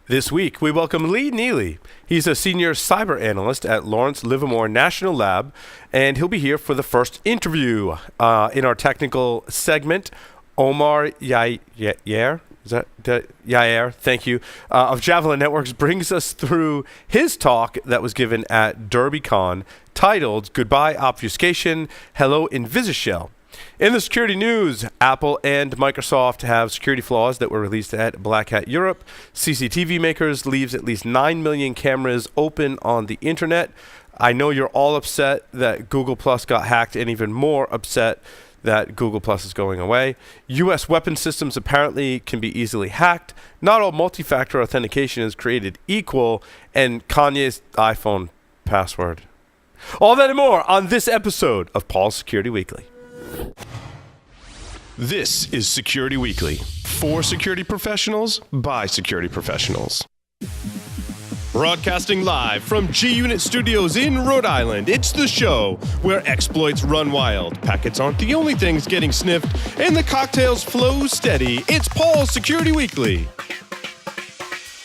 This week, we welcome Lee Neely. He's a senior cyber analyst at Lawrence Livermore National Lab, and he'll be here for the first interview. In our technical segment, Omar Yair, Yair, thank you, of Javelin Networks brings us through his talk that was given at DerbyCon, titled Goodbye Obfuscation, Hello InvisiShell. In the security news, Apple and Microsoft have security flaws that were released at Black Hat Europe. CCTV makers leaves at least 9 million cameras open on the internet. I know you're all upset that Google Plus got hacked, and even more upset that Google Plus is going away. U.S. weapon systems apparently can be easily hacked. Not all multi-factor authentication is created equal. And Kanye's iPhone password. All that and more on this episode of Paul's Security Weekly. This is Security Weekly, for security professionals, by security professionals. Broadcasting live from G-Unit Studios in Rhode Island, it's the show where exploits run wild, packets aren't the only things getting sniffed, and the cocktails flow steady. It's Paul's Security Weekly.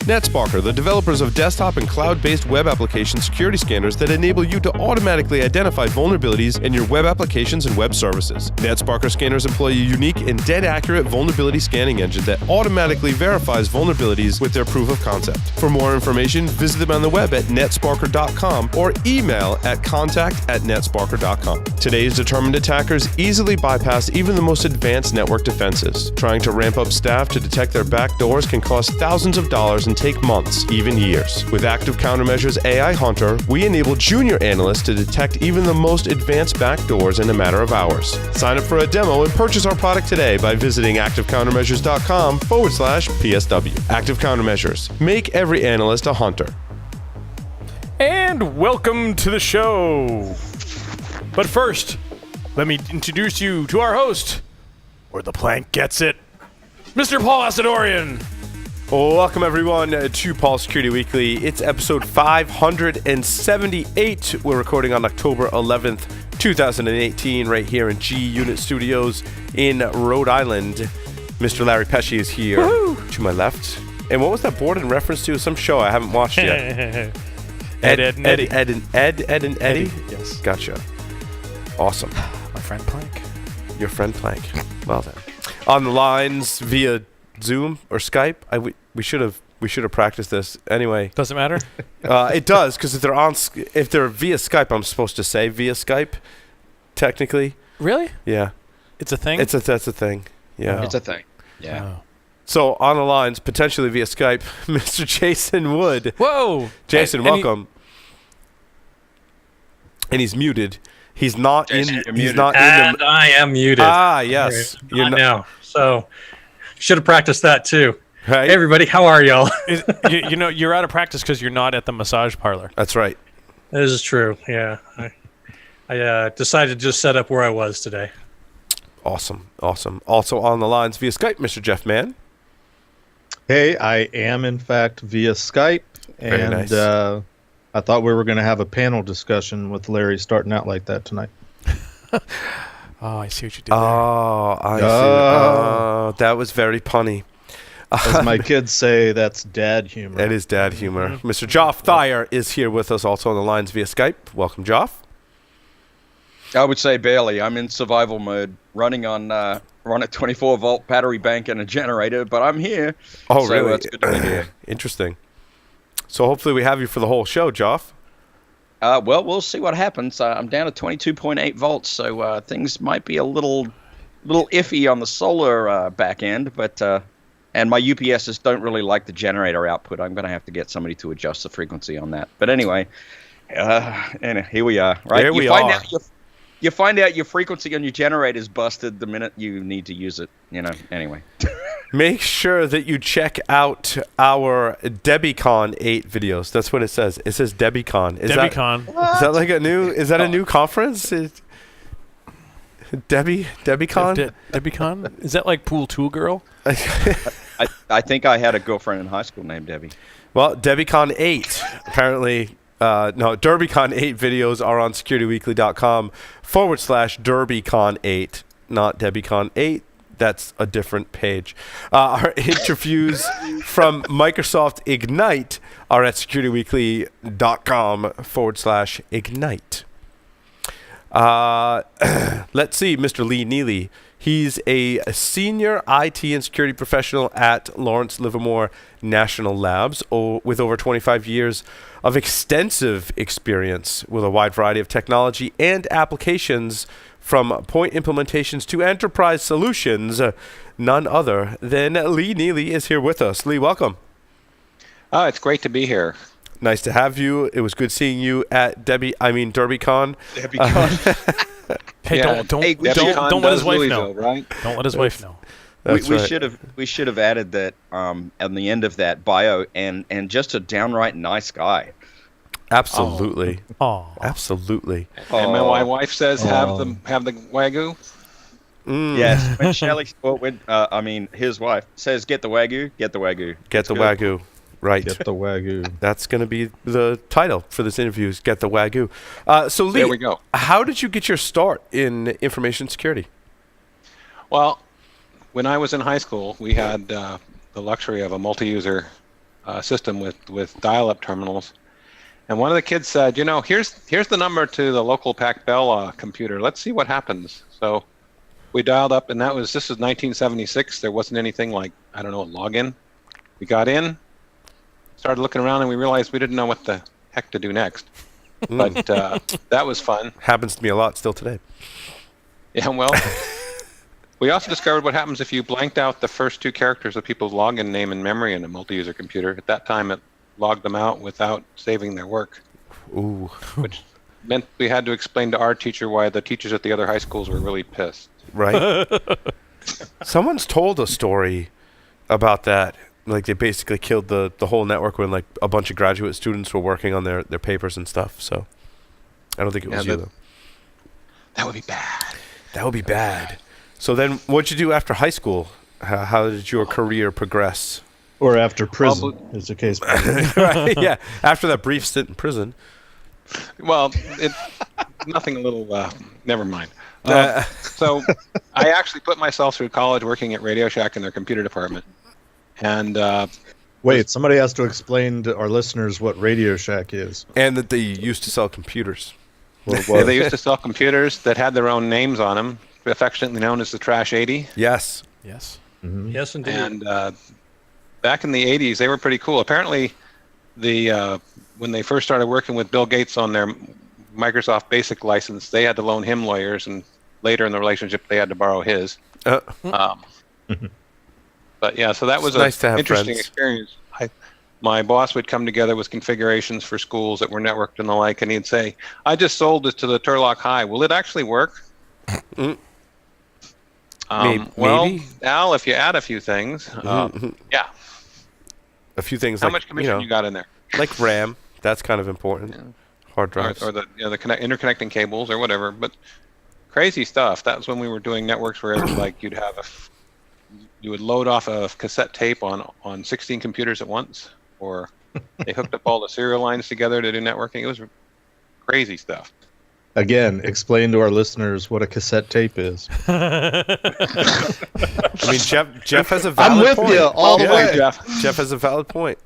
NetSparker, the developers of desktop and cloud-based web application security scanners that enable you to automatically identify vulnerabilities in your web applications and web services. NetSparker scanners employ a unique and dead-accurate vulnerability scanning engine that automatically verifies vulnerabilities with their proof of concept. For more information, visit them on the web at netsparker.com or email at contact@netsparker.com. Today's determined attackers easily bypass even the most advanced network defenses. Trying to ramp up staff to detect their backdoors can cost thousands of dollars and take months, even years. With Active Countermeasures AI Hunter, we enable junior analysts to detect even the most advanced backdoors in a matter of hours. Sign up for a demo and purchase our product today by visiting activecountermeasures.com/PSW. Active Countermeasures. Make every analyst a hunter. And welcome to the show. But first, let me introduce you to our host, where the plank gets it, Mr. Paul Asadorian. Welcome, everyone, to Paul's Security Weekly. It's episode 578. We're recording on October 11th, 2018, right here in G-Unit Studios in Rhode Island. Mr. Larry Pesci is here to my left. And what was that board in reference to? Some show I haven't watched yet. Ed and Eddie? Yes. Gotcha. Awesome. My friend Plank. Your friend Plank. Well then. On the lines via Zoom or Skype. We should have practiced this anyway. Does it matter? It does, because if they're via Skype, I'm supposed to say via Skype. Technically. Really? Yeah. It's a thing. That's a thing. Yeah. It's a thing. Yeah. Oh. So on the lines, potentially via Skype, Mr. Jason Wood. Whoa. Jason, welcome. And he's muted. He's not Jason, in. you're He's muted. not And in the. I am muted. Ah, yes. Right. I know. So should have practiced that too. Right? Hey, everybody, how are y'all? you know, you're out of practice because you're not at the massage parlor. That's right. This is true. Yeah. I decided to just set up where I was today. Awesome. Also on the lines via Skype, Mr. Jeff Mann. Hey, I am in fact via Skype, Very and nice. I thought we were going to have a panel discussion with Larry starting out like that tonight. Oh, I see what you did there. Oh, I see. Oh, that was very punny. As my kids say, that's dad humor. That is dad humor. Mr. Joff Thayer is here with us also on the lines via Skype. Welcome, Joff. I would say barely. I'm in survival mode, running on a 24-volt battery bank and a generator, but I'm here. Oh, so really? It's good to be here. Interesting. So hopefully we have you for the whole show, Joff. Well, we'll see what happens. I'm down to 22.8 volts, so things might be a little iffy on the solar back end, but and my UPSs don't really like the generator output. I'm going to have to get somebody to adjust the frequency on that. But anyway, and here we are. Right? You find out your frequency on your generator is busted the minute you need to use it. Anyway. Make sure that you check out our DebbieCon 8 videos. That's what it says. It says DebbieCon. DebbieCon. Is that like a new conference? DebbieCon? DebbieCon? Is that like Pool Tool Girl? I think I had a girlfriend in high school named Debbie. Well, DebbieCon 8 apparently. DerbyCon 8 videos are on securityweekly.com /DerbyCon 8, not DebbieCon 8. That's a different page. Our interviews from Microsoft Ignite are at securityweekly.com/ignite. Let's see, Mr. Lee Neely. He's a senior IT and security professional at Lawrence Livermore National Labs with over 25 years of extensive experience with a wide variety of technology and applications, from point implementations to enterprise solutions. None other than Lee Neely is here with us. Lee, welcome. It's great to be here. Nice to have you. It was good seeing you at DerbyCon. Hey, Yeah. don't Hey, let his wife know. Louisville, right? Don't let his wife know. That's we right. should have added that on the end of that bio, and just a downright nice guy. Absolutely. Oh, Absolutely. And my wife says have the wagyu. Yes, when Shelley, his wife says, "Get the wagyu, get the wagyu." Get the good. Wagyu. Right. Get the Wagyu. That's going to be the title for this interview, is Get the Wagyu. So, Lee, There we go. how did you get your start in information security? Well, when I was in high school, we had the luxury of a multi-user system with dial-up terminals. And one of the kids said, here's the number to the local Pac Bell computer. Let's see what happens. So we dialed up, and this was 1976. There wasn't anything like, I don't know, a login. We got in, started looking around, and we realized we didn't know what the heck to do next. But that was fun. Happens to me a lot still today. Yeah, well, we also discovered what happens if you blanked out the first two characters of people's login name in memory in a multi-user computer. At that time, it logged them out without saving their work, Ooh. which meant we had to explain to our teacher why the teachers at the other high schools were really pissed. Right? Someone's told a story about that. Like, they basically killed the whole network when, like, a bunch of graduate students were working on their papers and stuff. So I don't think it was you, though. That would be bad. That would be bad. So then what'd you do after high school? How did your career progress? Or after prison, is the case. Right, yeah. After that brief stint in prison. Well, nothing a little, never mind. So I actually put myself through college working at Radio Shack in their computer department. And Wait, somebody has to explain to our listeners what Radio Shack is. And that they used to sell computers. they used to sell computers that had their own names on them, affectionately known as the Trash 80. Yes. yes. Mm-hmm. Yes, indeed. And back in the 80s, they were pretty cool. Apparently, when they first started working with Bill Gates on their Microsoft Basic license, they had to loan him lawyers, and later in the relationship, they had to borrow his. But yeah, so that was Nice to an have interesting friends. experience. My boss would come together with configurations for schools that were networked and the like, and he'd say, "I just sold this to the Turlock High. Will it actually work?" Well, maybe. Al, if you add a few things, yeah. A few things How like, much commission you got in there? like RAM. That's kind of important. Hard drives. Or the interconnecting cables or whatever. But crazy stuff. That was when we were doing networks where it was like you would load off a cassette tape on 16 computers at once, or they hooked up all the serial lines together to do networking. It was crazy stuff. Again, explain to our listeners what a cassette tape is. I mean, Jeff has a valid point. all the way. Jeff. Jeff has a valid point.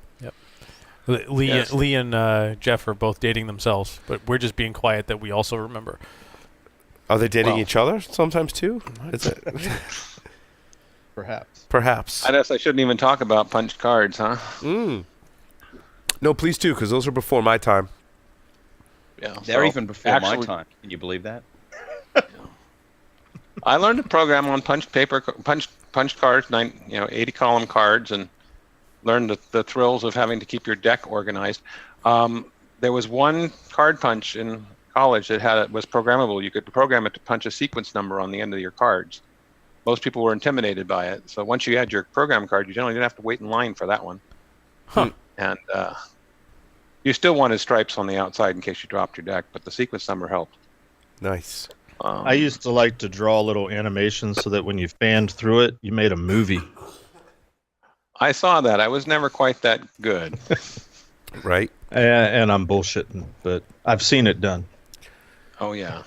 Lee, Yes. Lee and Jeff are both dating themselves, but we're just being quiet that we also remember. Are they dating Well. each other sometimes too? Is it? Perhaps. Perhaps. I guess I shouldn't even talk about punched cards, huh? No, please do, because those were before my time. They're so even before my actually- time. Can you believe that? I learned to program on punched cards, 80 column cards, and learned the thrills of having to keep your deck organized. There was one card punch in college that was programmable. You could program it to punch a sequence number on the end of your cards. Most people were intimidated by it. So once you had your program card, you generally didn't have to wait in line for that one. And you still wanted stripes on the outside in case you dropped your deck, but the sequence number helped. Nice. I used to like to draw little animations so that when you fanned through it, you made a movie. I saw that. I was never quite that good. Right? And I'm bullshitting, but I've seen it done. Oh, yeah.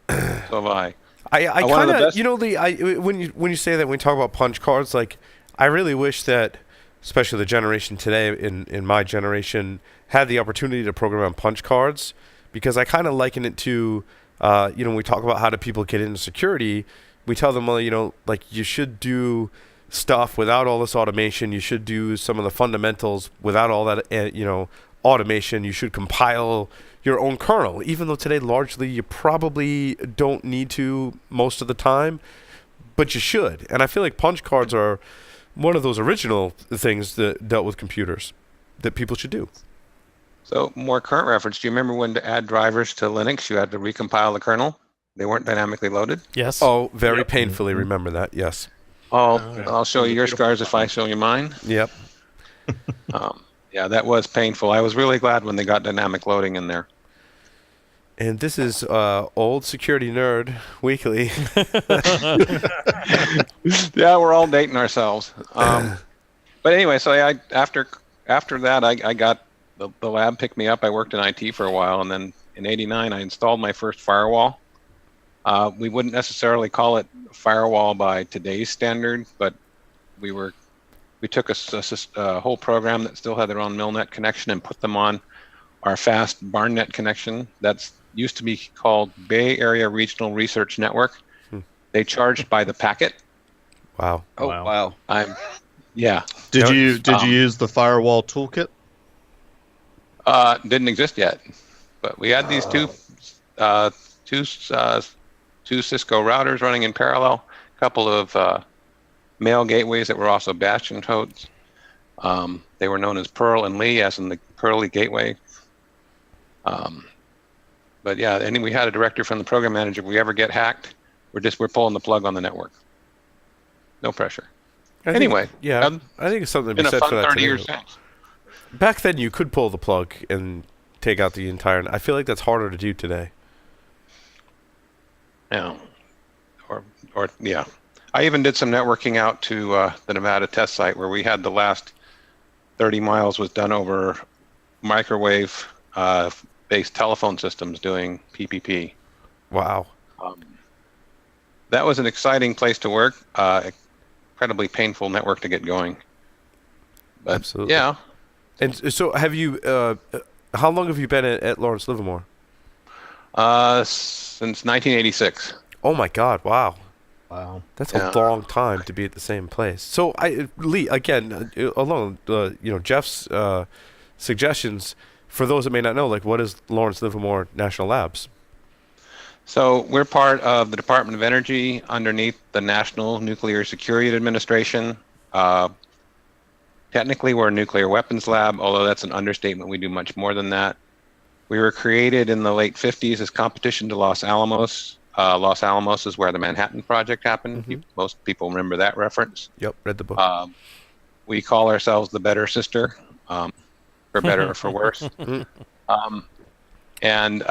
So have I. I one of the kind of, best- you know, Lee, when you say that, when we talk about punch cards, like, I really wish that, especially the generation today, in my generation, had the opportunity to program on punch cards, because I kind of liken it to, when we talk about how do people get into security, we tell them, well, like, you should do stuff without all this automation. You should do some of the fundamentals without all that, automation. You should compile your own kernel, even though today largely you probably don't need to most of the time, but you should. And I feel like punch cards are one of those original things that dealt with computers that people should do. So more current reference, do you remember when to add drivers to Linux, you had to recompile the kernel? They weren't dynamically loaded? Yes. Oh, very Yep. painfully remember that, yes. I'll show you your scars if I show you mine. Yep. Yeah, that was painful. I was really glad when they got dynamic loading in there. And this is Old Security Nerd Weekly. Yeah, we're all dating ourselves. But anyway, so after that, I got the lab picked me up. I worked in IT for a while, and then in '89, I installed my first firewall. We wouldn't necessarily call it firewall by today's standard, but we took a whole program that still had their own Milnet connection and put them on our fast BarnNet connection. That's used to be called Bay Area Regional Research Network. They charged by the packet. Wow. Oh, wow. Yeah. Did you use the firewall toolkit? Didn't exist yet, but we had these two Cisco routers running in parallel, a couple of mail gateways that were also bastion codes. They were known as Pearl and Lee, as in the Pearly Gateway. But yeah, and we had a director from the program manager. If we ever get hacked, we're pulling the plug on the network. No pressure. I think it's something to be been a said fun for that 30 today. years since. Back then, you could pull the plug and take out the entire. I feel like that's harder to do today. Yeah. Or yeah. I even did some networking out to the Nevada test site where we had the last 30 miles was done over microwave based telephone systems doing PPP. Wow. That was an exciting place to work. Incredibly painful network to get going. But, Absolutely. Yeah. And so, have you? How long have you been at Lawrence Livermore? Since 1986. Oh my God! Wow. Wow. That's a long time to be at the same place. So, Lee, again, along Jeff's suggestions, for those that may not know, like, what is Lawrence Livermore National Labs? So we're part of the Department of Energy underneath the National Nuclear Security Administration. Technically, we're a nuclear weapons lab, although that's an understatement. We do much more than that. We were created in the late 50s as competition to Los Alamos. Los Alamos is where the Manhattan Project happened. Mm-hmm. Most people remember that reference. Yep, read the book. We call ourselves the Better Sister, for better or for worse. And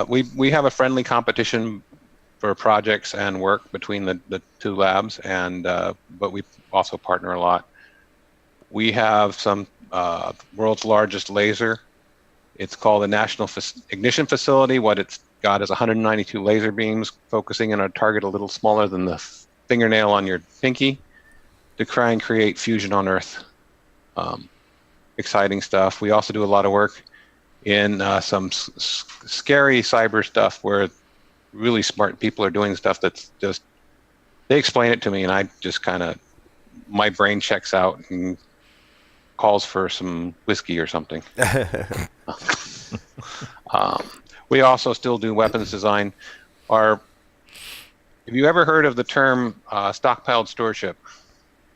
we have a friendly competition for projects and work between the two labs, and but we also partner a lot. We have some world's largest laser. It's called the National Ignition Facility. What it's got is 192 laser beams focusing on a target a little smaller than the fingernail on your pinky to try and create fusion on Earth. Exciting stuff. We also do a lot of work in some scary cyber stuff where really smart people are doing stuff that's just, they explain it to me and I just kind of, my brain checks out and calls for some whiskey or something. We also still do weapons design. Have you ever heard of the term stockpiled stewardship?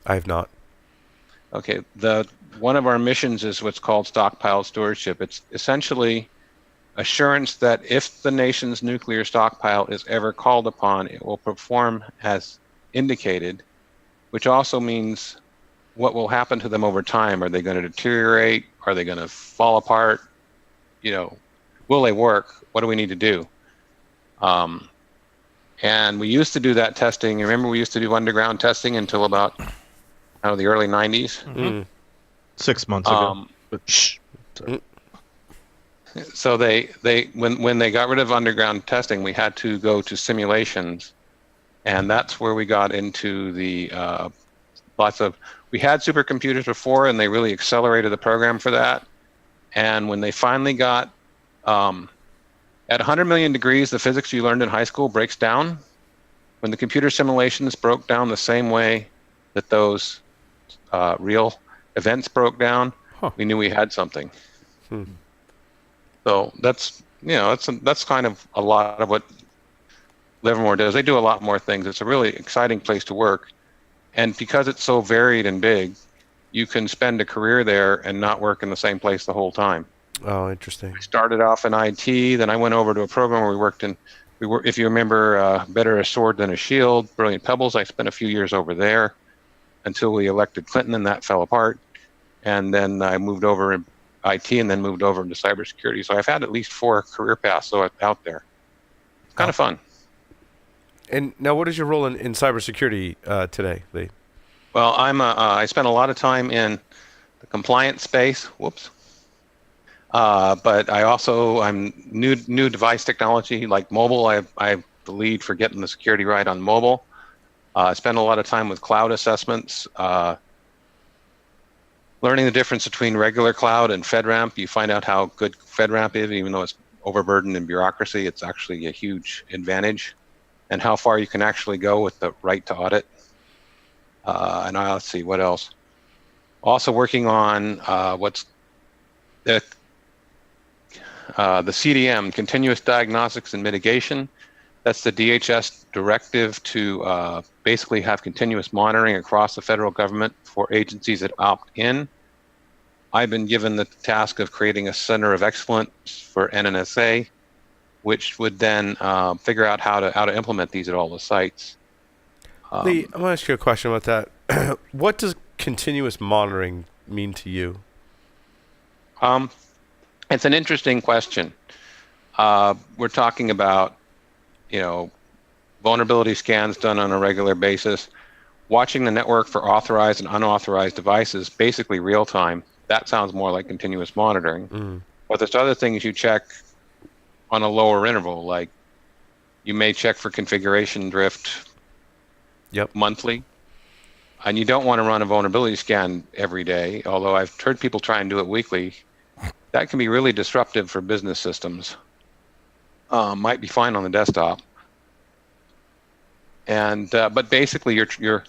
I have not. Okay, one of our missions is what's called stockpile stewardship. It's essentially assurance that if the nation's nuclear stockpile is ever called upon, it will perform as indicated, which also means what will happen to them over time. Are they going to deteriorate? Are they going to fall apart? Will they work? What do we need to do? And we used to do that testing. Remember, we used to do underground testing until about the early 90s. Mm. 6 months ago. So when they got rid of underground testing, we had to go to simulations And that's where we got into the we had supercomputers before, and they really accelerated the program for that. And when they finally got at 100 million degrees, the physics you learned in high school breaks down. When the computer simulations broke down the same way that those real events broke down, we knew we had something. So that's kind of a lot of what Livermore does. They do a lot more things. It's a really exciting place to work. And because it's so varied and big, you can spend a career there and not work in the same place the whole time. Oh, interesting. I started off in IT, then I went over to a program where we worked in, if you remember, Better a Sword Than a Shield, Brilliant Pebbles. I spent a few years over there until we elected Clinton, and that fell apart. And then I moved over in IT and then moved over into cybersecurity. So I've had at least 4 career paths out there. It's kind of fun. And now, what is your role in cybersecurity today, Lee? Well, I spent a lot of time in the compliance space. Whoops. But I'm new device technology like mobile. I'm the lead for getting the security right on mobile. I spend a lot of time with cloud assessments, learning the difference between regular cloud and Fedramp. You find out how good Fedramp is, even though it's overburdened in bureaucracy. It's actually a huge advantage, and how far you can actually go with the right to audit. And let's see what else. Also working on what's the CDM, Continuous Diagnostics and Mitigation. That's the DHS directive to basically have continuous monitoring across the federal government for agencies that opt in. I've been given the task of creating a center of excellence for NNSA, which would then figure out how to implement these at all the sites. Lee, I'm going to ask you a question about that. What does continuous monitoring mean to you? It's an interesting question. We're talking about, vulnerability scans done on a regular basis, watching the network for authorized and unauthorized devices, basically real time. That sounds more like continuous monitoring. But there's other things you check on a lower interval, like you may check for configuration drift monthly, and you don't want to run a vulnerability scan every day, although I've heard people try and do it weekly. That can be really disruptive for business systems. Might be fine on the desktop. And but basically you're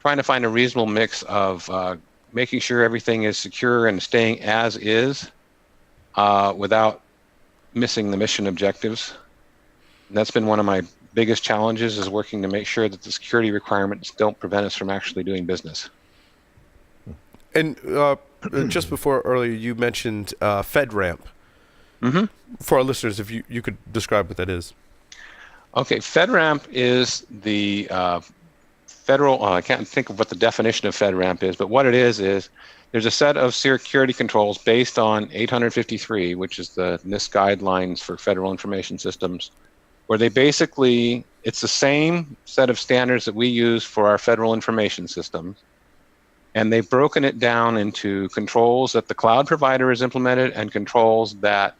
trying to find a reasonable mix of making sure everything is secure and staying as is without missing the mission objectives. And that's been one of my biggest challenges, is working to make sure that the security requirements don't prevent us from actually doing business. And just before earlier, you mentioned Fedramp. For our listeners, if you could describe what that is. Okay, Fedramp is the federal, I can't think of what the definition of Fedramp is, but what it is there's a set of security controls based on 853, which is the NIST guidelines for federal information systems, where they basically, it's the same set of standards that we use for our federal information systems. And they've broken it down into controls that the cloud provider has implemented and controls that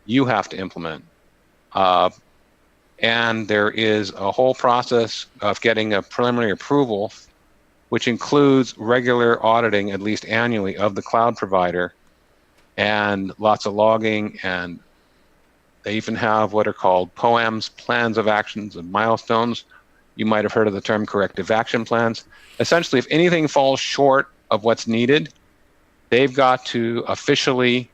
you have to implement. And there is a whole process of getting a preliminary approval, which includes regular auditing, at least annually, of the cloud provider, and lots of logging. And they even have what are called POAMs, plans of actions and milestones. You might have heard of the term corrective action plans. Essentially, if anything falls short of what's needed, they've got to officially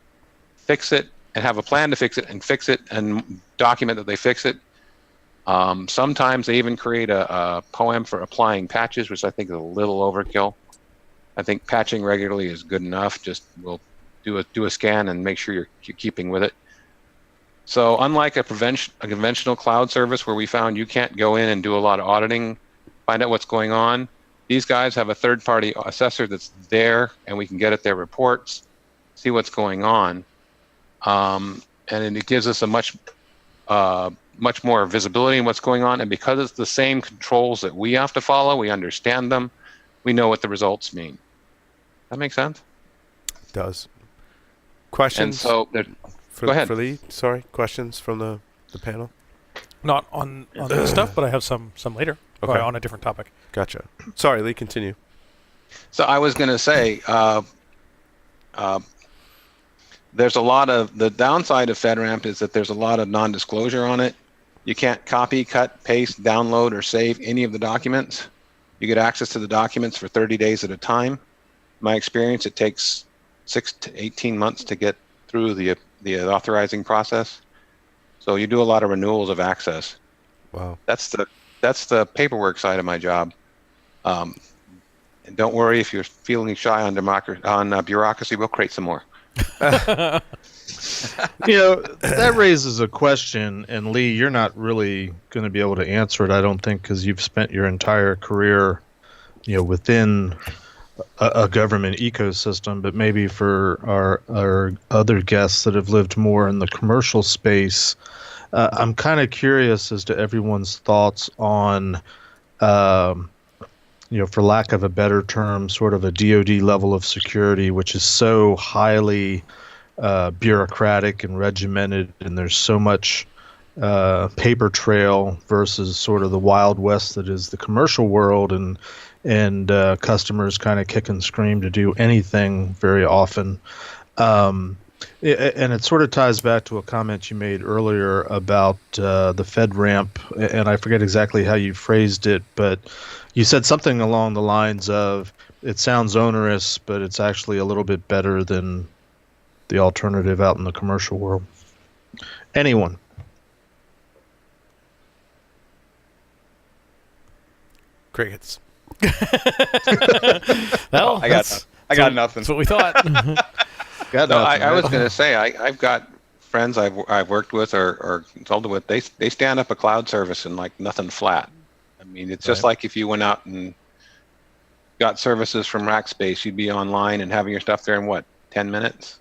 fix it and have a plan to fix it and document that they fix it. Sometimes they even create a POAM for applying patches, which I think is a little overkill. I think patching regularly is good enough. Just we'll do a scan and make sure you're keeping with it. So unlike a conventional cloud service where we found you can't go in and do a lot of auditing, find out what's going on, these guys have a third-party assessor that's there, and we can get at their reports, see what's going on, and it gives us a much more visibility in what's going on. And because it's the same controls that we have to follow, we understand them, we know what the results mean. That make sense? It does. Questions? And so, go ahead. For Lee, sorry, questions from the panel? Not on this stuff, but I have some later. Okay. On a different topic. Gotcha. Sorry, Lee, continue. So I was going to say, there's a lot of, the downside of Fedramp is that there's a lot of non-disclosure on it. You can't copy, cut, paste, download, or save any of the documents. You get access to the documents for 30 days at a time. In my experience, it takes 6 to 18 months to get through the authorizing process. So you do a lot of renewals of access. Wow. That's the paperwork side of my job. And don't worry if you're feeling shy on bureaucracy. We'll create some more. That raises a question, and Lee, you're not really going to be able to answer it, I don't think, because you've spent your entire career, within a government ecosystem. But maybe for our other guests that have lived more in the commercial space, I'm kind of curious as to everyone's thoughts on, for lack of a better term, sort of a DoD level of security, which is so highly bureaucratic and regimented, and there's so much paper trail versus sort of the Wild West that is the commercial world, and customers kind of kick and scream to do anything very often. And it sort of ties back to a comment you made earlier about the Fedramp, and I forget exactly how you phrased it, but you said something along the lines of, it sounds onerous, but it's actually a little bit better than the alternative out in the commercial world. Anyone? Crickets. Well, I got nothing. That's what we thought. I was going to say, I've got friends I've worked with or consulted with. They stand up a cloud service in like nothing flat. I mean, it's just like if you went out and got services from Rackspace, you'd be online and having your stuff there in 10 minutes?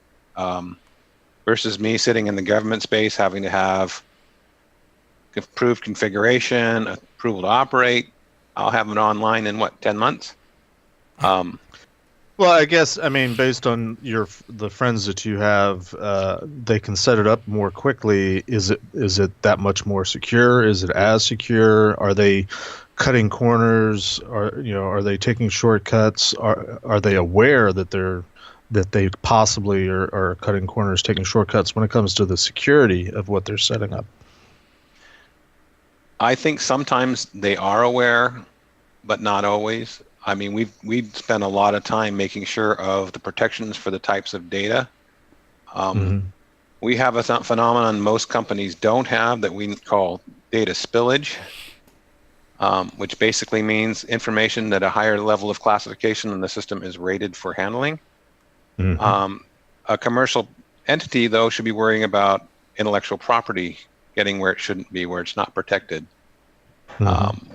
Versus me sitting in the government space having to have approved configuration, approval to operate. I'll have it online in 10 months? Well, I guess, based on the friends that you have, they can set it up more quickly. Is it that much more secure? Is it as secure? Are they cutting corners? Are they taking shortcuts? Are they aware that they possibly are cutting corners, taking shortcuts when it comes to the security of what they're setting up? I think sometimes they are aware, but not always. I mean, we've spent a lot of time making sure of the protections for the types of data. We have a phenomenon most companies don't have that we call data spillage, which basically means information that a higher level of classification in the system is rated for handling. A commercial entity, though, should be worrying about intellectual property getting where it shouldn't be, where it's not protected.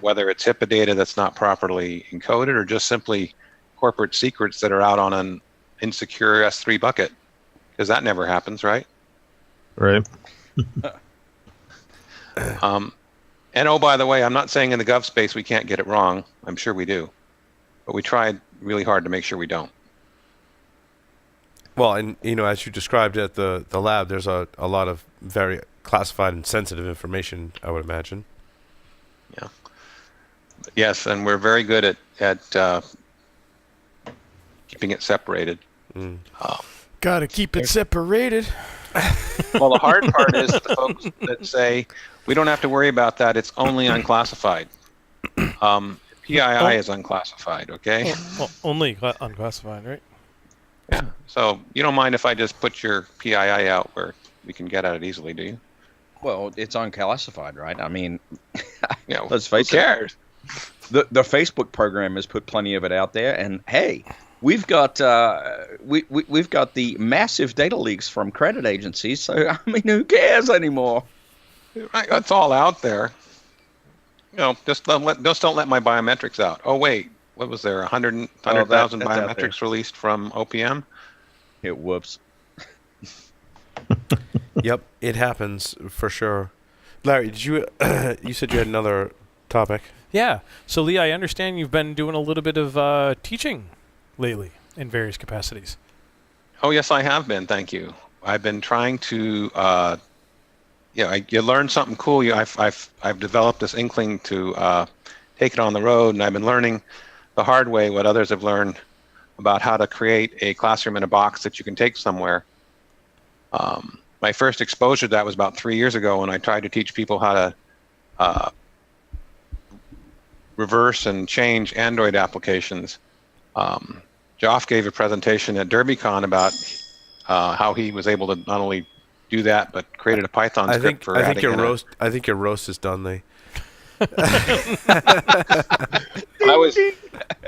Whether it's HIPAA data that's not properly encoded or just simply corporate secrets that are out on an insecure S3 bucket, because that never happens, right? Right. And oh, by the way, I'm not saying in the gov space we can't get it wrong. I'm sure we do. But we tried really hard to make sure we don't. Well, and as you described at the lab, there's a lot of very classified and sensitive information, I would imagine. Yeah. Yes, and we're very good at keeping it separated. Gotta keep it separated. Well, the hard part is the folks that say, we don't have to worry about that, it's only unclassified. PII is unclassified, okay? Well, only unclassified, right? Yeah. So you don't mind if I just put your PII out where we can get at it easily, do you? Well, it's unclassified, right? I mean, Yeah. let's face Who cares? The Facebook program has put plenty of it out there, and hey, we've got we've got the massive data leaks from credit agencies. So I mean, who cares anymore? Right, that's all out there. Just don't let my biometrics out. Oh wait, what was there? 100,000 that's out there. biometrics released from OPM? Yeah, whoops. Yep, it happens for sure. Larry, did you you said you had another topic? Yeah. So, Lee, I understand you've been doing a little bit of teaching lately in various capacities. Oh yes, I have been. Thank you. I've been trying to you learn something cool. I've developed this inkling to take it on the road, and I've been learning the hard way what others have learned about how to create a classroom in a box that you can take somewhere. My first exposure to that was about 3 years ago when I tried to teach people how to reverse and change Android applications. Joff gave a presentation at DerbyCon about how he was able to not only do that but created a Python script for I think your roast is done, Lee.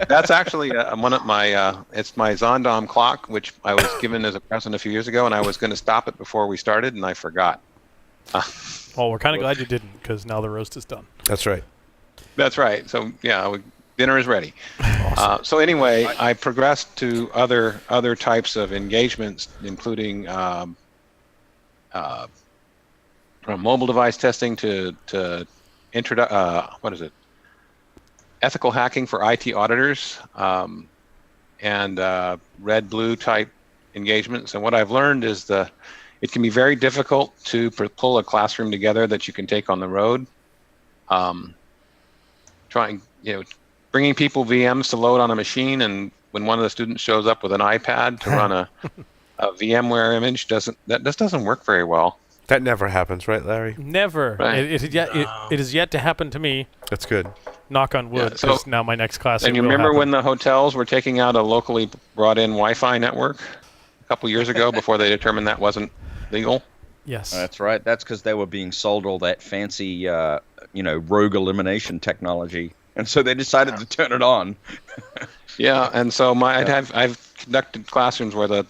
That's actually one of my it's my Zondom clock, which I was given as a present a few years ago, and I was going to stop it before we started, and I forgot. Well, we're kind of glad you didn't, because now the roast is done. That's right. That's right. So yeah, dinner is ready. Awesome. So anyway, I progressed to other types of engagements, including from mobile device testing to ethical hacking for IT auditors, and red-blue type engagements. And what I've learned is it can be very difficult to pull a classroom together that you can take on the road. Bringing people VMs to load on a machine, and when one of the students shows up with an iPad to run a VMware image, that doesn't work very well. That never happens, right, Larry? Never. Right. It is yet to happen to me. That's good. Knock on wood, because now my next class. And you remember when the hotels were taking out a locally brought-in Wi-Fi network a couple years ago before they determined that wasn't legal? Yes. That's right. That's because they were being sold all that fancy, rogue elimination technology, and so they decided to turn it on. Yeah, and so I've conducted classrooms where the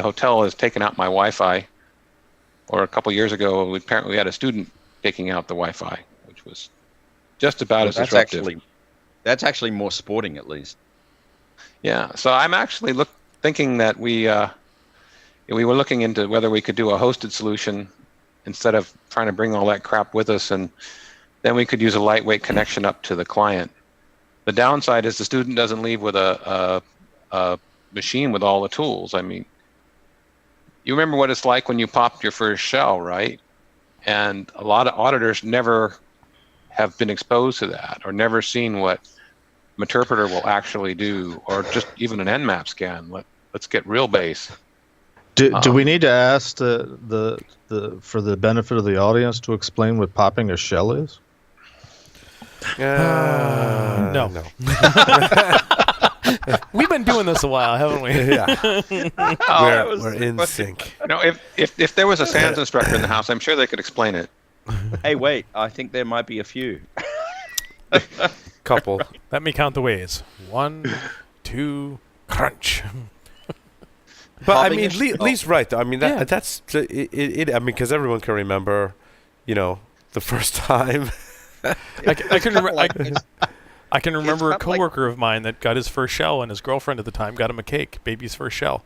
hotel has taken out my Wi-Fi. Or a couple years ago, apparently we had a student taking out the Wi-Fi, which was just about as disruptive. That's actually more sporting, at least. Yeah, so I'm actually thinking that we were looking into whether we could do a hosted solution instead of trying to bring all that crap with us, and then we could use a lightweight connection up to the client. The downside is the student doesn't leave with a machine with all the tools. I mean, you remember what it's like when you popped your first shell, right? And a lot of auditors never have been exposed to that, or never seen what Meterpreter will actually do, or just even an Nmap scan. Let's get real base. Do we need to ask the for the benefit of the audience to explain what popping a shell is? No. We've been doing this a while, haven't we? Yeah. We're in sync. If there was a SANS instructor in the house, I'm sure they could explain it. Hey, wait. I think there might be a few. Couple. Let me count the ways. 1, 2, crunch. But I mean, Lee's right, though. I mean, that's it. I mean, because everyone can remember, the first time. I can remember a coworker of mine that got his first shell, and his girlfriend at the time got him a cake, baby's first shell.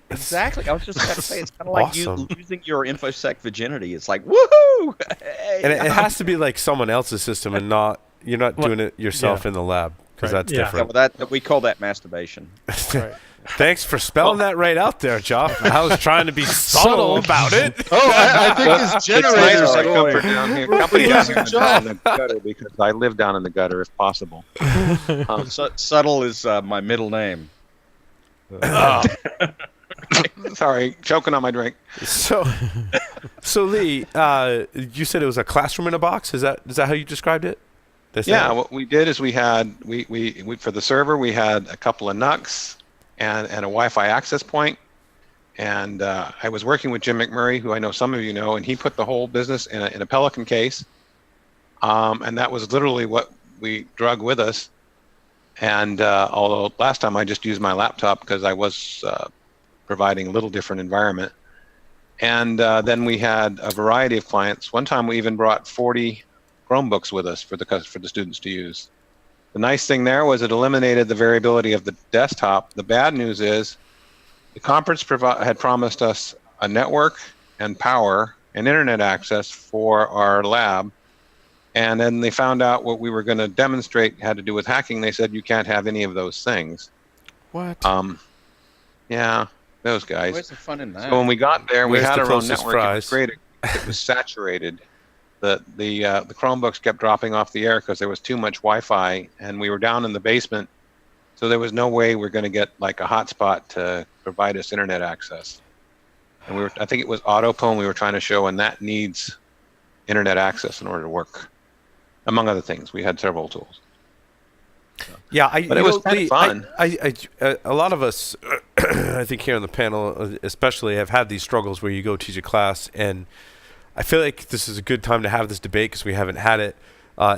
Exactly. I was just about to say, it's kind of like awesome. You losing your InfoSec virginity. It's like, woohoo! Hey, and it has to be like someone else's system, and you're not doing it yourself in the lab, because that's different. Yeah, well, we call that masturbation. Right. Thanks for spelling that right out there, Joff. I was trying to be subtle about it. Oh, I think his generator's I going. comfort down here. Company down here in the gutter, because I live down in the gutter if possible. Subtle is my middle name. Sorry, choking on my drink. So Lee, you said it was a classroom in a box. Is that how you described it? Yeah, what we did is we had for the server we had a couple of NUCs and a Wi-Fi access point, and I was working with Jim McMurray, who I know some of you know, and he put the whole business in a Pelican case, and that was literally what we drug with us. And although last time I just used my laptop because I was providing a little different environment, and then we had a variety of clients. One time we even brought 40 Chromebooks with us for the students to use. The nice thing there was it eliminated the variability of the desktop. The bad news is the conference had promised us a network and power and internet access for our lab, and then they found out what we were going to demonstrate had to do with hacking. They said you can't have any of those things. What? Yeah, those guys. Where's the fun in that? So when we got there, we had our own network. It was great. it was saturated. The Chromebooks kept dropping off the air because there was too much Wi-Fi, and we were down in the basement, so there was no way we're going to get like a hotspot to provide us internet access. And I think it was Autopone we were trying to show, and that needs internet access in order to work. Among other things, we had several tools. Yeah, but it was kind of fun. A lot of us, I think here on the panel especially, have had these struggles where you go teach a class, and I feel like this is a good time to have this debate because we haven't had it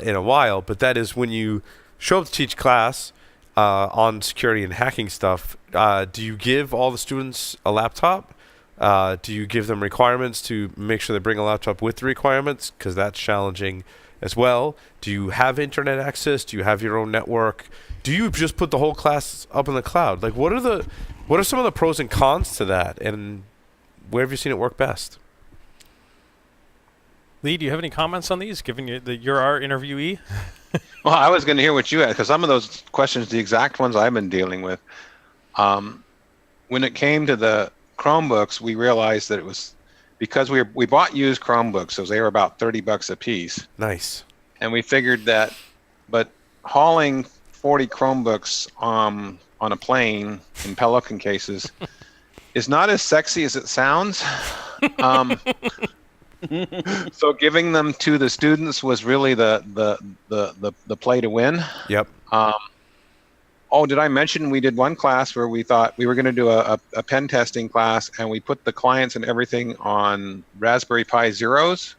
in a while. But that is when you show up to teach class on security and hacking stuff, do you give all the students a laptop? Do you give them requirements to make sure they bring a laptop with the requirements? Because that's challenging as well. Do you have internet access? Do you have your own network? Do you just put the whole class up in the cloud? Like, what are some of the pros and cons to that, and where have you seen it work best? Lee, do you have any comments on these, given you're our interviewee? Well, I was going to hear what you had, because some of those questions, the exact ones I've been dealing with. When it came to the Chromebooks, we realized that it was because we bought used Chromebooks, so they were about $30 a piece. Nice. And we figured that, but hauling 40 Chromebooks on a plane in Pelican cases is not as sexy as it sounds. So giving them to the students was really the play to win. Yep. Oh, did I mention we did one class where we thought we were going to do a pen testing class, and we put the clients and everything on Raspberry Pi Zeros,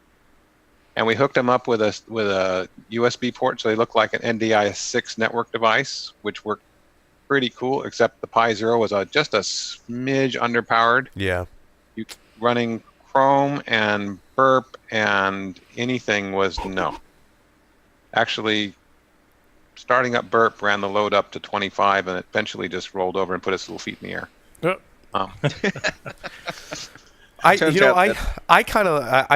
and we hooked them up with a USB port so they look like an NDI-6 network device, which worked pretty cool, except the Pi Zero was just a smidge underpowered. Yeah. Running Chrome and Burp and anything was no. Actually, starting up Burp ran the load up to 25, and it eventually just rolled over and put its little feet in the air. I've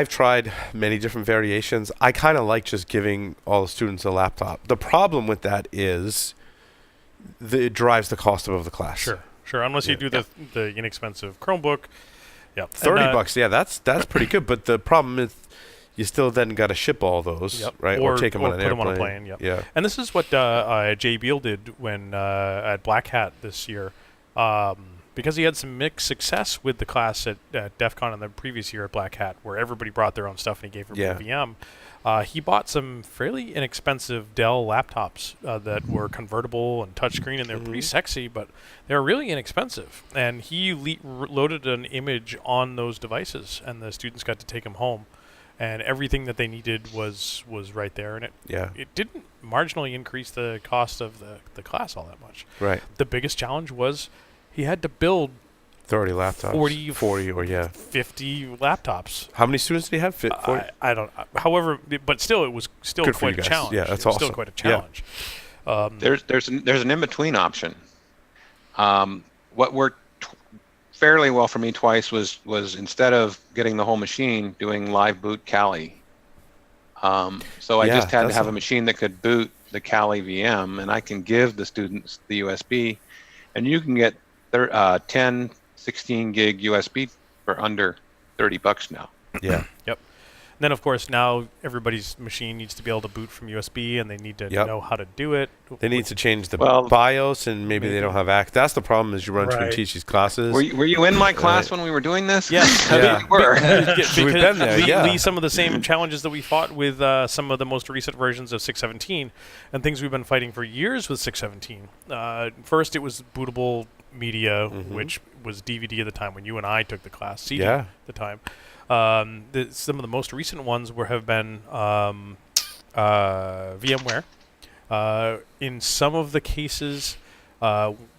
tried many different variations. I kind of like just giving all the students a laptop. The problem with that is it drives the cost above the class. Sure. Unless you do the inexpensive Chromebook. Yep. $30. Yeah, that's pretty good. But the problem is, you still then got to ship all those, right? Or take them on an airplane. Put them on a plane. Yep. Yeah. And this is what Jay Beal did when at Black Hat this year, because he had some mixed success with the class at DEF CON in the previous year at Black Hat, where everybody brought their own stuff and he gave everybody a VM. He bought some fairly inexpensive Dell laptops that were convertible and touchscreen, and they were pretty sexy, but they were really inexpensive. And he loaded an image on those devices, and the students got to take them home. And everything that they needed was right there, and it didn't marginally increase the cost of the class all that much. Right. The biggest challenge was he had to build 30 laptops, 40 or 50 laptops. How many students did he have? 40? I don't. However, but still, it was still Good quite a challenge. Yeah, that's awesome. Still quite a challenge. Yeah. There's an in between option. What worked fairly well for me twice was instead of getting the whole machine, doing live boot Kali. So I just had to have a machine that could boot the Kali VM, and I can give the students the USB, and you can get 10, 16 gig USB for under $30 now. Yeah. Yep. And then, of course, now everybody's machine needs to be able to boot from USB, and they need to know how to do it. They need to change the BIOS, and maybe they don't have access. That's the problem is you run through and teach these classes. Were you in my class when we were doing this? Yes. You were. We've been there, Lee, some of the same challenges that we fought with some of the most recent versions of 6.17 and things we've been fighting for years with 6.17. First, it was bootable media, which was DVD at the time when you and I took the class, CD at the time. Some of the most recent ones have been VMware. In some of the cases,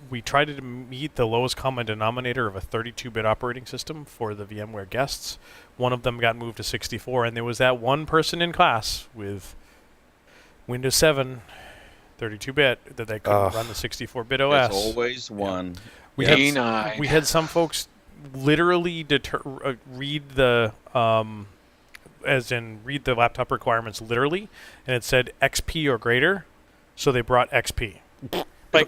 we tried to meet the lowest common denominator of a 32-bit operating system for the VMware guests. One of them got moved to 64, and there was that one person in class with Windows 7 32-bit that they couldn't run the 64-bit OS. There's always one. We had some folks literally read the laptop requirements literally, and it said XP or greater, so they brought XP. Like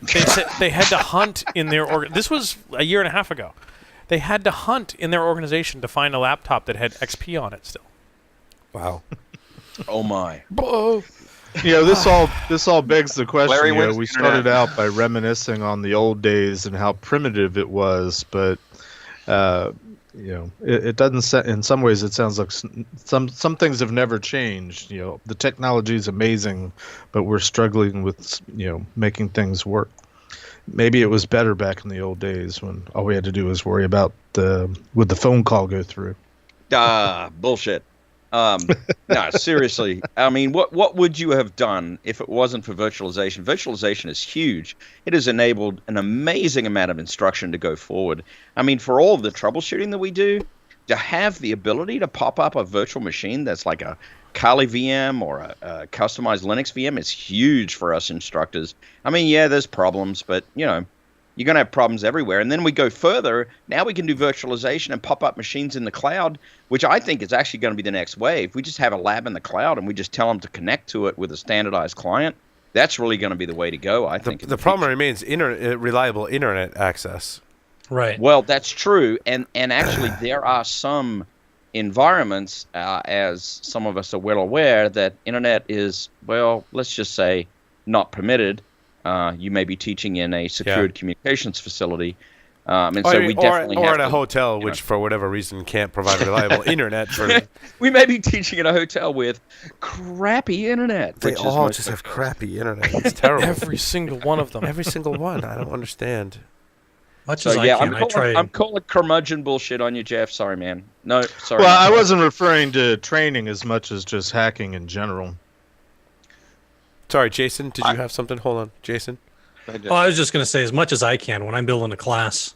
they had to hunt in their this was a year and a half ago. They had to hunt in their organization to find a laptop that had XP on it still. Wow. Oh my. This all begs the question. Larry wins We the internet. started out by reminiscing on the old days and how primitive it was, but it doesn't. In some ways, it sounds like some things have never changed. The technology is amazing, but we're struggling with making things work. Maybe it was better back in the old days when all we had to do was worry about would the phone call go through. Bullshit. No, seriously. I mean, what would you have done if it wasn't for virtualization? Virtualization is huge. It has enabled an amazing amount of instruction to go forward. I mean, for all of the troubleshooting that we do, to have the ability to pop up a virtual machine that's like a Kali VM or a customized Linux VM is huge for us instructors. I mean, yeah, there's problems, but, you're going to have problems everywhere. And then we go further. Now we can do virtualization and pop up machines in the cloud, which I think is actually going to be the next wave. We just have a lab in the cloud and we just tell them to connect to it with a standardized client. That's really going to be the way to go, I think. The problem remains reliable internet access. Right. Well, that's true. And actually, there are some environments, as some of us are well aware, that internet is, well, let's just say, not permitted. You may be teaching in a secured communications facility, and so we definitely or at a hotel, which for whatever reason can't provide reliable internet. We may be teaching in a hotel with crappy internet. They all just have crappy internet. It's terrible. Every single one of them. Every single one. I don't understand. Much as I can, I'm calling curmudgeon bullshit on you, Jeff. Sorry, man. No, sorry. Well, I wasn't referring to training as much as just hacking in general. Sorry, Jason, did you have something? Hold on, Jason. I was just going to say, as much as I can, when I'm building a class,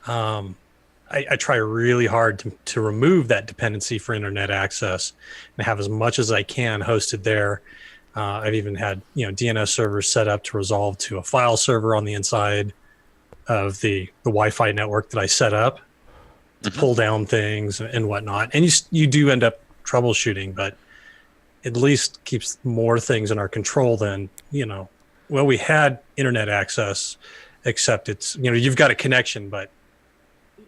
I try really hard to remove that dependency for internet access and have as much as I can hosted there. I've even had DNS servers set up to resolve to a file server on the inside of the Wi-Fi network that I set up to pull down things and whatnot. And you do end up troubleshooting, but at least keeps more things in our control than, we had internet access, except it's, you've got a connection, but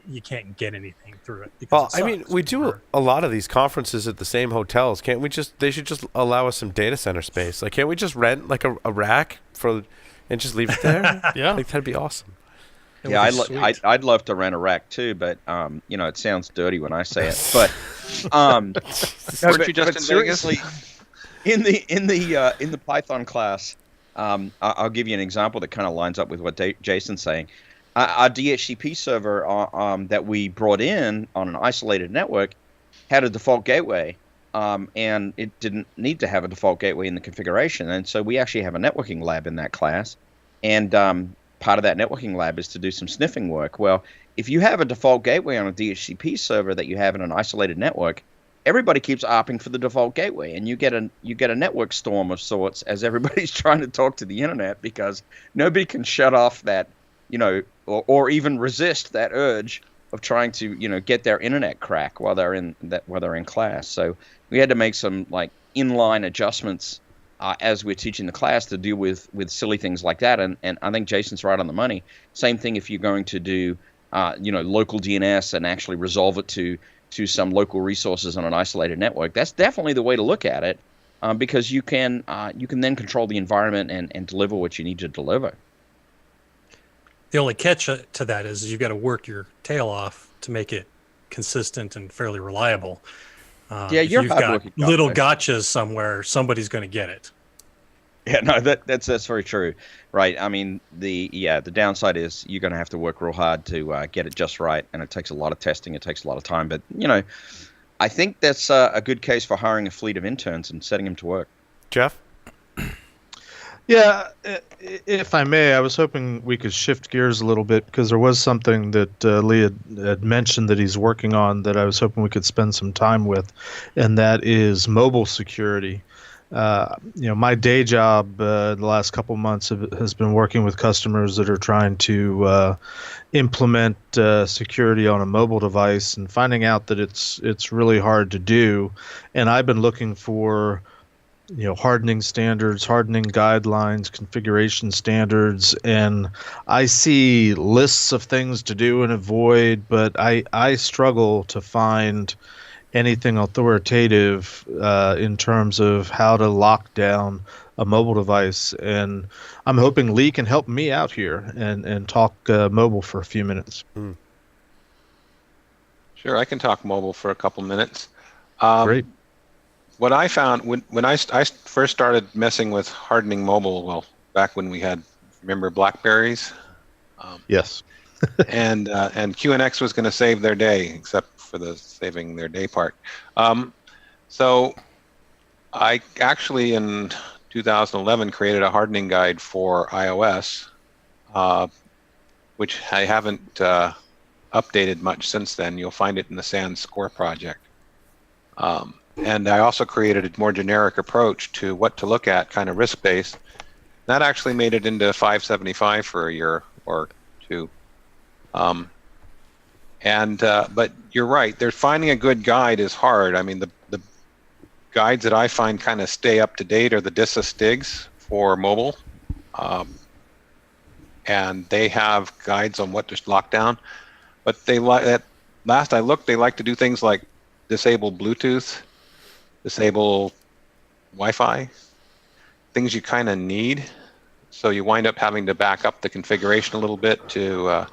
you can't get anything through it. Well, I mean, we do a lot of these conferences at the same hotels. Can't we they should just allow us some data center space. Like, can't we just rent like a rack and just leave it there? Yeah. Like, that'd be awesome. Yeah, I'd love to rent a rack too, but it sounds dirty when I say it. But Weren't you just in seriously, in the Python class, I'll give you an example that kind of lines up with what Jason's saying. Our DHCP server that we brought in on an isolated network had a default gateway, and it didn't need to have a default gateway in the configuration. And so we actually have a networking lab in that class, and part of that networking lab is to do some sniffing work. Well, if you have a default gateway on a DHCP server that you have in an isolated network, everybody keeps opting for the default gateway, and you get a network storm of sorts as everybody's trying to talk to the internet because nobody can shut off that, or even resist that urge of trying to, get their internet crack while they're in class. So we had to make some like inline adjustments as we're teaching the class to deal with silly things like that. And I think Jason's right on the money. Same thing if you're going to do, local DNS and actually resolve it to some local resources on an isolated network. That's definitely the way to look at it, because you can then control the environment and deliver what you need to deliver. The only catch to that is you've got to work your tail off to make it consistent and fairly reliable. If you've got little gotchas somewhere, somebody's going to get it. Yeah, no, that's very true, right? I mean, the downside is you're going to have to work real hard to get it just right, and it takes a lot of testing, it takes a lot of time. But I think that's a good case for hiring a fleet of interns and setting them to work. Jeff? Yeah, if I may, I was hoping we could shift gears a little bit because there was something that Lee had mentioned that he's working on that I was hoping we could spend some time with, and that is mobile security. My day job the last couple months has been working with customers that are trying to implement security on a mobile device and finding out that it's really hard to do. And I've been looking for hardening standards, hardening guidelines, configuration standards, and I see lists of things to do and avoid, but I struggle to find anything authoritative in terms of how to lock down a mobile device. And I'm hoping Lee can help me out here and talk mobile for a few minutes. Sure, I can talk mobile for a couple minutes. Great. What I found when I first started messing with hardening mobile, well, back when we had, remember Blackberries? Yes. and QNX was going to save their day, except for the saving their day part. So I actually in 2011 created a hardening guide for iOS, which I haven't updated much since then. You'll find it in the Sans Score project. And I also created a more generic approach to what to look at, kind of risk-based. That actually made it into 575 for a year or two. But you're right. Finding a good guide is hard. I mean, the guides that I find kind of stay up to date are the Diagnostics for mobile, and they have guides on what to lock down. But last I looked, they like to do things like disable Bluetooth, disable Wi-Fi, things you kind of need. So you wind up having to back up the configuration a little bit to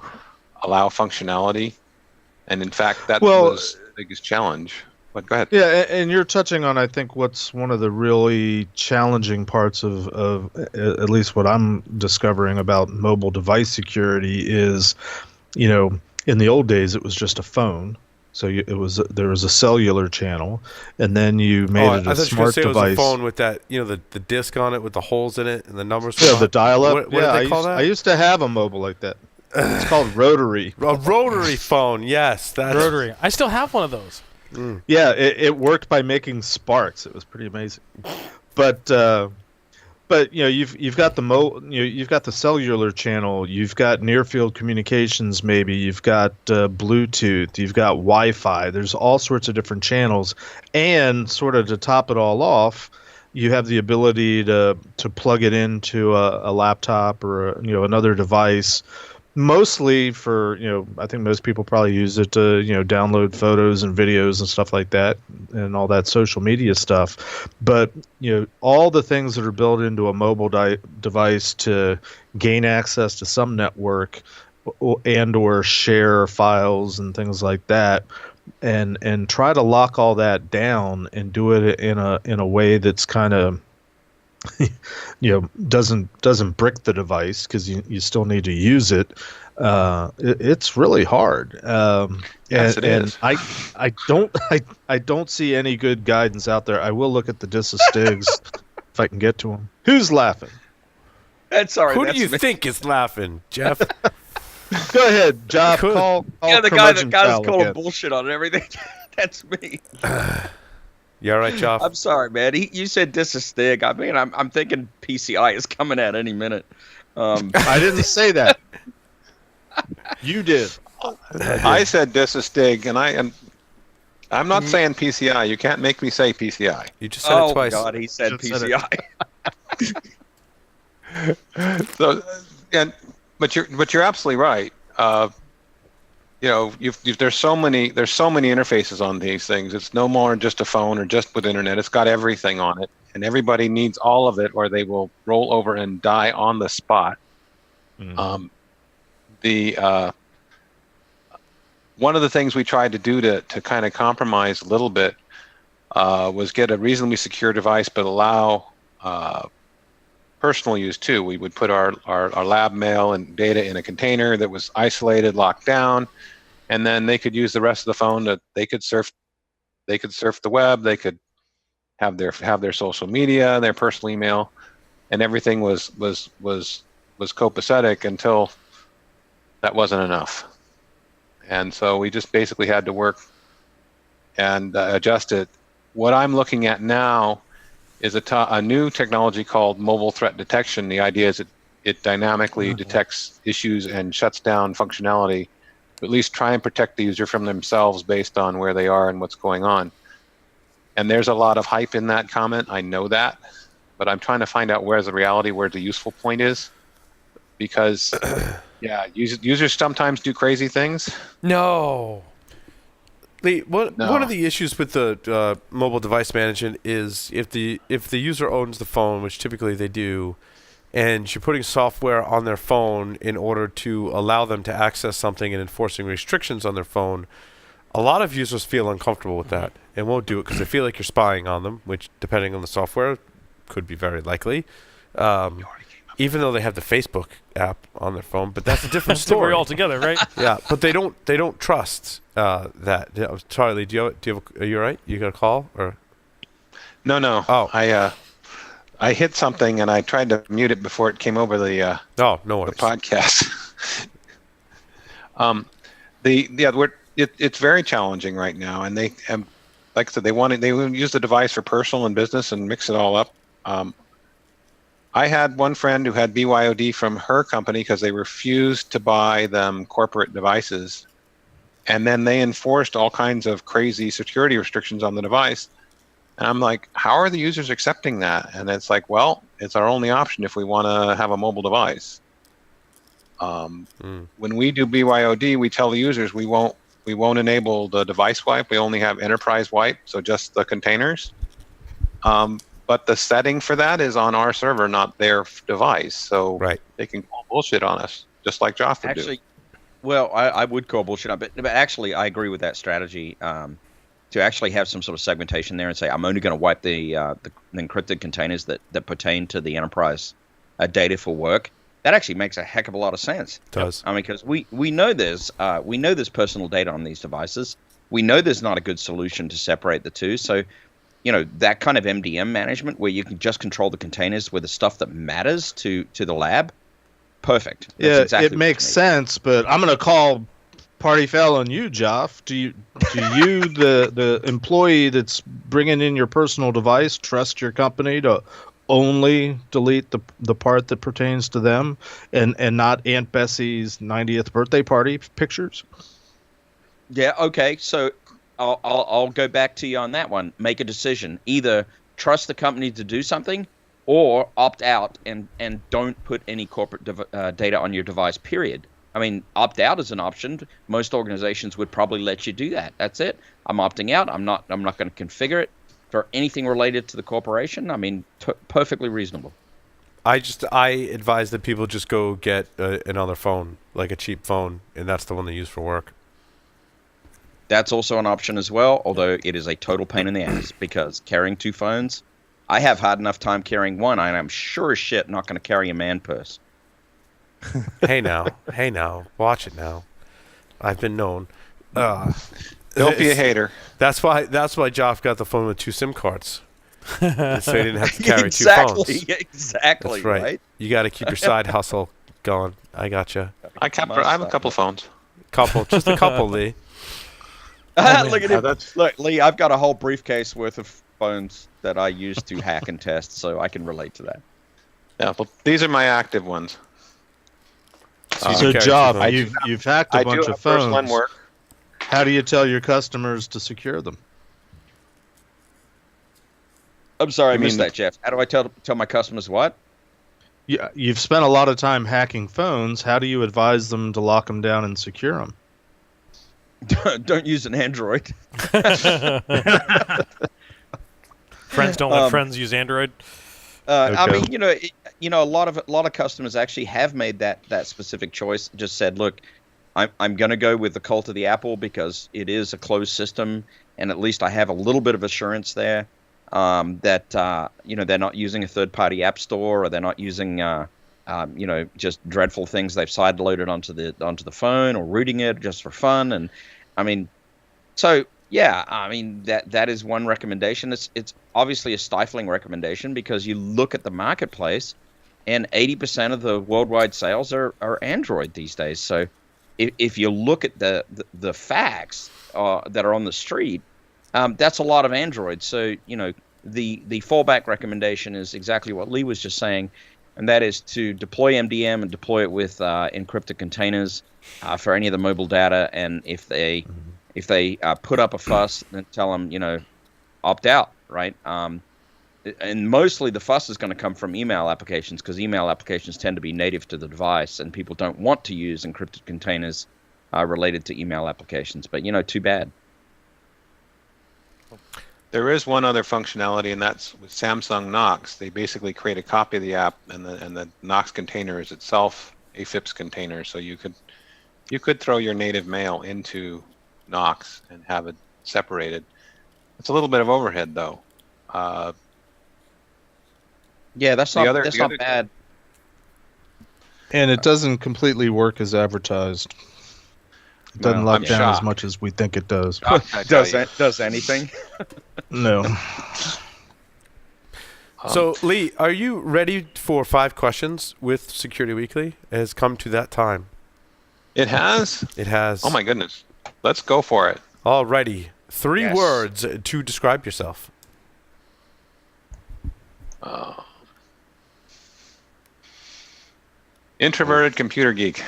allow functionality. And in fact, that was the biggest challenge. But go ahead. Yeah, and you're touching on, I think, what's one of the really challenging parts of at least what I'm discovering about mobile device security is, in the old days, it was just a phone. So there was a cellular channel, and then you made it a smart device. It was a phone with that, the disc on it with the holes in it and the numbers. Yeah, the dial-up. What did they call that? I used to have a mobile like that. It's called rotary. A rotary phone, yes. That's rotary. I still have one of those. Yeah, it worked by making sparks. It was pretty amazing. But you've got you've got the cellular channel, you've got near field communications, maybe you've got Bluetooth, you've got Wi-Fi. There's all sorts of different channels, and sort of to top it all off, you have the ability to plug it into a laptop or another device. Mostly for, I think most people probably use it to, download photos and videos and stuff like that and all that social media stuff. But, all the things that are built into a mobile device to gain access to some network and or share files and things like that, and try to lock all that down and do it in a way that's kind of doesn't brick the device, because you still need to use it. It's really hard. Yes, it is. I don't see any good guidance out there. I will look at the Diagnostics if I can get to them. Who's laughing? That's all right. Who do you think is laughing, Jeff? Go ahead, Jeff. Call the guy's Cal calling again. bullshit on everything. That's me. You all right, Jeff? I'm sorry, man. You said Diagnostics. I mean, I'm thinking PCI is coming at any minute. I didn't say that. You did. I said Diagnostics, and I'm not saying PCI. You can't make me say PCI. You just said it twice. Oh God, he said PCI. But you're absolutely right. There's so many interfaces on these things. It's no more just a phone or just with internet. It's got everything on it, and everybody needs all of it, or they will roll over and die on the spot. Mm-hmm. One of the things we tried to do to kind of compromise a little bit was get a reasonably secure device, but allow personal use too. We would put our lab mail and data in a container that was isolated, locked down, and then they could use the rest of the phone. They could surf the web. They could have their social media, their personal email, and everything was copacetic until that wasn't enough. And so we just basically had to work and adjust it. What I'm looking at now is a new technology called mobile threat detection. The idea is it dynamically detects issues and shuts down functionality, to at least try and protect the user from themselves based on where they are and what's going on. And there's a lot of hype in that comment. I know that, but I'm trying to find out where's the reality, where the useful point is, because yeah, users sometimes do crazy things. No. One No. of the issues with the mobile device management is if the user owns the phone, which typically they do, and you're putting software on their phone in order to allow them to access something and enforcing restrictions on their phone, a lot of users feel uncomfortable with that and won't do it because they feel like you're spying on them, which, depending on the software, could be very likely. Even though they have the Facebook app on their phone, but that's a different story altogether, right? Yeah, but they don't trust that. Yeah, Charlie, are you all right? You got a call or? No. Oh. I hit something and I tried to mute it before it came over the No worries. podcast. It's very challenging right now, and they like I said, they use the device for personal and business and mix it all up. I had one friend who had BYOD from her company because they refused to buy them corporate devices, and then they enforced all kinds of crazy security restrictions on the device. And I'm like, how are the users accepting that? And it's like, well, it's our only option if we want to have a mobile device. When we do BYOD, we tell the users we won't enable the device wipe. We only have enterprise wipe, so just the containers. But the setting for that is on our server, not their device. So they can call bullshit on us, just like Joff would do. Well, I would call bullshit on, but actually, I agree with that strategy. To actually have some sort of segmentation there and say, I'm only going to wipe the encrypted containers that pertain to the enterprise data for work. That actually makes a heck of a lot of sense. It does. I mean, because we know there's personal data on these devices. We know there's not a good solution to separate the two. So, that kind of MDM management where you can just control the containers with the stuff that matters to the lab. Perfect. That's exactly it makes sense, but I'm going to call party foul on you, Joff. Do you the employee that's bringing in your personal device trust your company to only delete the part that pertains to them and not Aunt Bessie's 90th birthday party pictures? Yeah. Okay. So I'll go back to you on that one. Make a decision. Either trust the company to do something, or opt out and don't put any corporate data on your device. Period. I mean, opt out is an option. Most organizations would probably let you do that. That's it. I'm opting out. I'm not going to configure it for anything related to the corporation. I mean, perfectly reasonable. I advise that people just go get another phone, like a cheap phone, and that's the one they use for work. That's also an option as well, although it is a total pain in the ass because carrying two phones, I have hard enough time carrying one, and I'm sure as shit not going to carry a man purse. Hey now, watch it now. I've been known. Don't be a hater. That's why Joff got the phone with two SIM cards, so he didn't have to carry two phones. Exactly. That's right. You got to keep your side hustle going. I gotcha. I have a couple phones. Just a couple, Lee. Look at him. Look, Lee, I've got a whole briefcase worth of phones that I use to hack and test, so I can relate to that. Yeah, well, these are my active ones. So, Job, you've hacked a bunch of phones. First one work. How do you tell your customers to secure them? I'm sorry, I missed that, Jeff. How do I tell my customers what? Yeah, you've spent a lot of time hacking phones. How do you advise them to lock them down and secure them? Don't use an Android. Friends don't let friends use Android. Okay. I mean, a lot of customers actually have made that specific choice. Just said, look, I'm going to go with the cult of the Apple because it is a closed system, and at least I have a little bit of assurance there that they're not using a third-party app store, or they're not using just dreadful things they've sideloaded onto the phone or rooting it just for fun. And I mean, so yeah, I mean that is one recommendation. It's obviously a stifling recommendation because you look at the marketplace, and 80% of the worldwide sales are Android these days. So if you look at the facts that are on the street, that's a lot of Android. So the fallback recommendation is exactly what Lee was just saying. And that is to deploy MDM and deploy it with encrypted containers for any of the mobile data. And if they put up a fuss, then tell them, opt out, right? And mostly the fuss is going to come from email applications, because email applications tend to be native to the device, and people don't want to use encrypted containers related to email applications. But too bad. There is one other functionality, and that's with Samsung Knox. They basically create a copy of the app, and the Knox container is itself a FIPS container. So you could throw your native mail into Knox and have it separated. It's a little bit of overhead, though. Yeah, that's not bad. And it doesn't completely work as advertised. It doesn't lock down as much as we think it does. Does anything? No. So, Lee, are you ready for 5 questions with Security Weekly? It has come to that time. It has? It has. Oh, my goodness. Let's go for it. All righty. 3 words to describe yourself. Introverted computer geek.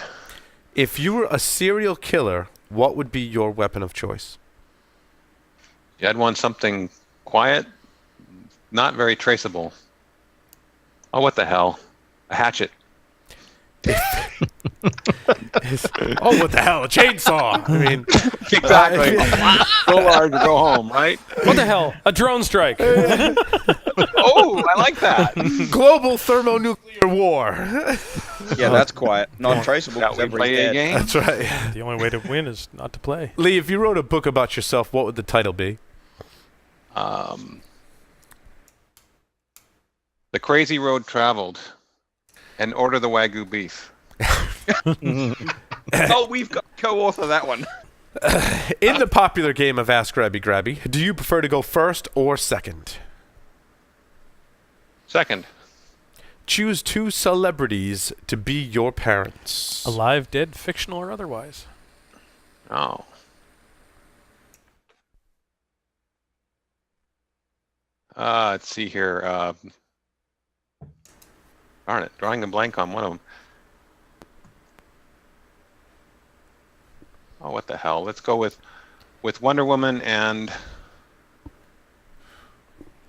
If you were a serial killer, what would be your weapon of choice? I'd want something quiet, not very traceable. Oh, what the hell? A hatchet. Oh, what the hell? A chainsaw. I mean, Exactly. Go large or go home, right? What the hell? A drone strike. Oh, I like that. global thermonuclear war. Yeah, that's quiet. Not traceable. That we play a game? That's right. The only way to win is not to play. Lee, if you wrote a book about yourself, what would the title be? The Crazy Road Traveled, and Order the Wagyu Beef. Oh, we've got co-author that one. In the popular game of Ask Grabby Grabby, do you prefer to go first or second? Second. Choose 2 celebrities to be your parents. Alive, dead, fictional, or otherwise. Oh. Let's see here. Darn it, drawing a blank on one of them. Oh, what the hell? Let's go with Wonder Woman and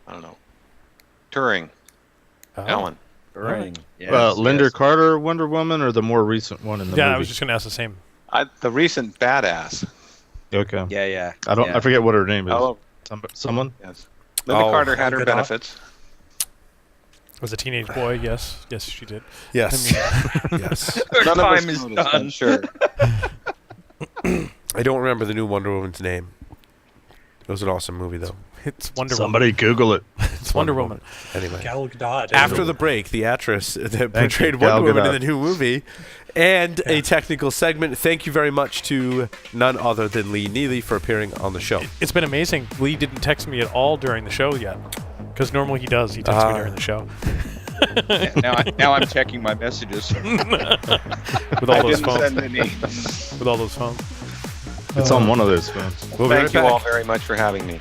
I don't know, Turing. Ellen. Turing. Linda Carter, Wonder Woman, or the more recent one in the movie? Yeah, I was just going to ask the same. The recent badass. Okay. Yeah. I forget what her name is. Oh, Someone? yes. Linda Carter had her benefits. Was a teenage boy? Yes, she did. Yes. Yes. Her None time of us is know this, done. I'm sure. I don't remember the new Wonder Woman's name. It was an awesome movie, though. It's Wonder Somebody Google it. Woman. It's Wonder Woman. Anyway. Gal Gadot. After the break, the actress that portrayed you, Gal Wonder Woman Gadot. in the new movie, and a technical segment. Thank you very much to none other than Lee Neely for appearing on the show. It's been amazing. Lee didn't text me at all during the show yet, because normally he does. He texts me during the show. Yeah, now I'm checking my messages. With all those phones. Send any. With all those phones. It's on one of those phones. We'll be Thank right you back. all very much for having me.